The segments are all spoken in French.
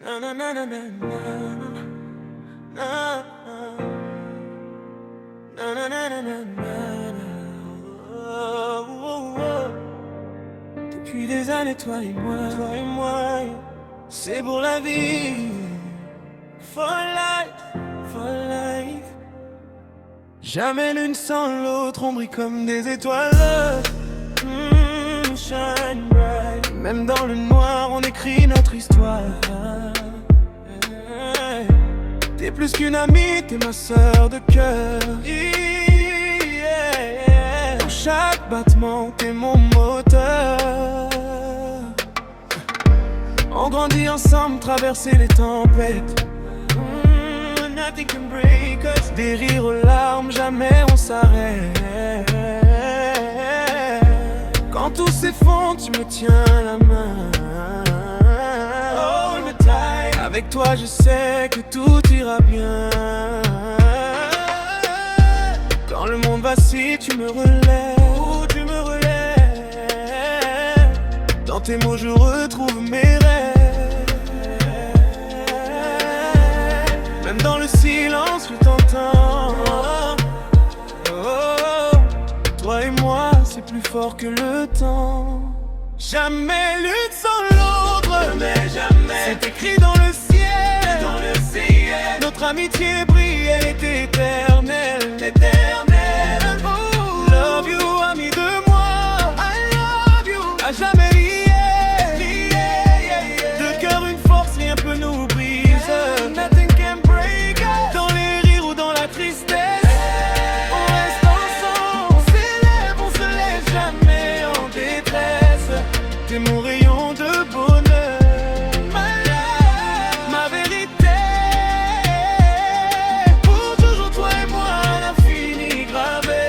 Na na na na na na na na na na na. Oh, oh, oh. Depuis des années, toi et moi, c'est pour la vie. For life. Jamais l'une sans l'autre, on brille comme des étoiles. Shine bright. Même dans le noir, on écrit notre histoire. T'es plus qu'une amie, t'es ma sœur de cœur. Pour chaque battement, t'es mon moteur. On grandit ensemble, traverser les tempêtes. Nothing can break us. Des rires aux larmes, jamais on s'arrête. Quand tout s'effondre, tu me tiens la main. Hold me tight. Avec toi, je sais que tout ira bien. Quand le monde vacille, tu me relèves. Oh, tu me relèves. Dans tes mots, je retrouve mes rêves. Même dans le silence, je t'entends. Toi et moi, c'est plus fort que le temps. Jamais l'une sans l'autre, mais jamais. C'est écrit dans le ciel, Notre amitié brille, elle est éternelle, éternelle. Oh, love you, ami de moi. I love you, à jamais lié. De cœur une force, rien peut nous briser. Nothing can break us. Dans les rires ou dans la tristesse. T'es mon rayon de bonheur, ma vérité. Pour toujours toi et moi à l'infini gravé.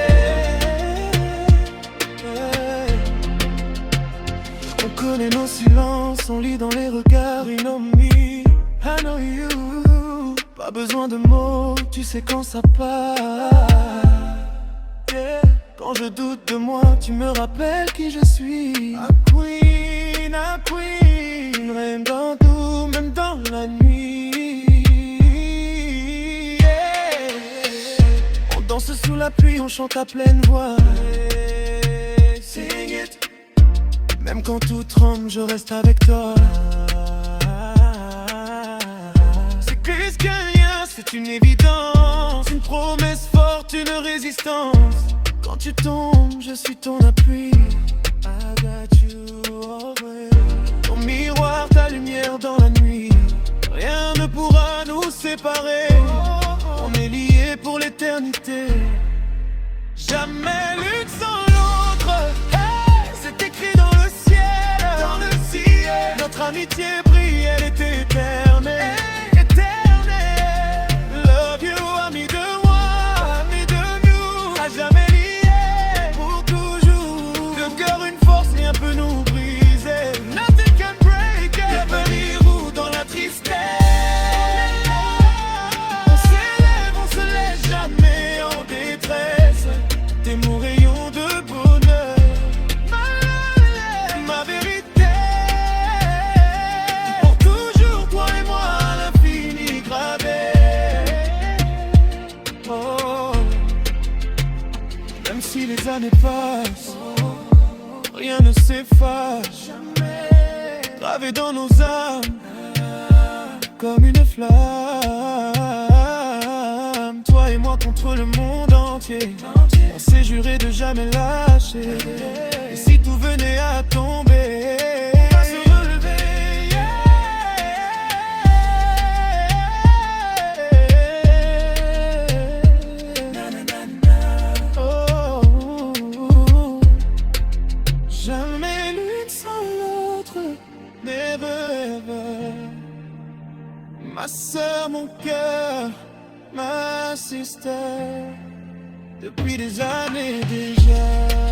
On connaît nos silences, on lit dans les regards. You know me, I know you. Pas besoin de mots, tu sais quand ça part. Yeah. Quand je doute de moi, tu me rappelles qui je suis. A queen, règne dans tout, même dans la nuit. Yeah. On danse sous la pluie, on chante à pleine voix. Hey, sing it. Même quand tout tremble, je reste avec toi. C'est plus que rien, c'est une évidence. Une promesse forte, une résistance. Quand tu tombes, je suis ton appui. I got you always. Ton miroir, ta lumière dans la nuit. Rien ne pourra nous séparer. On est liés pour l'éternité. Jamais l'une sans l'autre. Hey, c'est écrit dans le ciel, Notre amitié brille, elle est éternelle. Hey, éternelle. Love you, ami de moi, ami de nous. À jamais. Rien peut nous briser. Nothing can break us. Y'a pas les roues dans la tristesse. On s'élève, on se laisse jamais en détresse. T'es mon rayon de bonheur, ma vérité. Pour toujours, toi et moi à l'infini gravé. Oh. Même si les années passent, rien ne s'efface, gravé dans nos âmes, comme une flamme. Toi et moi contre le monde entier. On s'est juré de jamais lâcher. Et si tout venait à tomber, à se relever, yeah. Jamais l'une sans l'autre, never ever. Ma sœur, mon cœur, ma sister. Depuis des années déjà.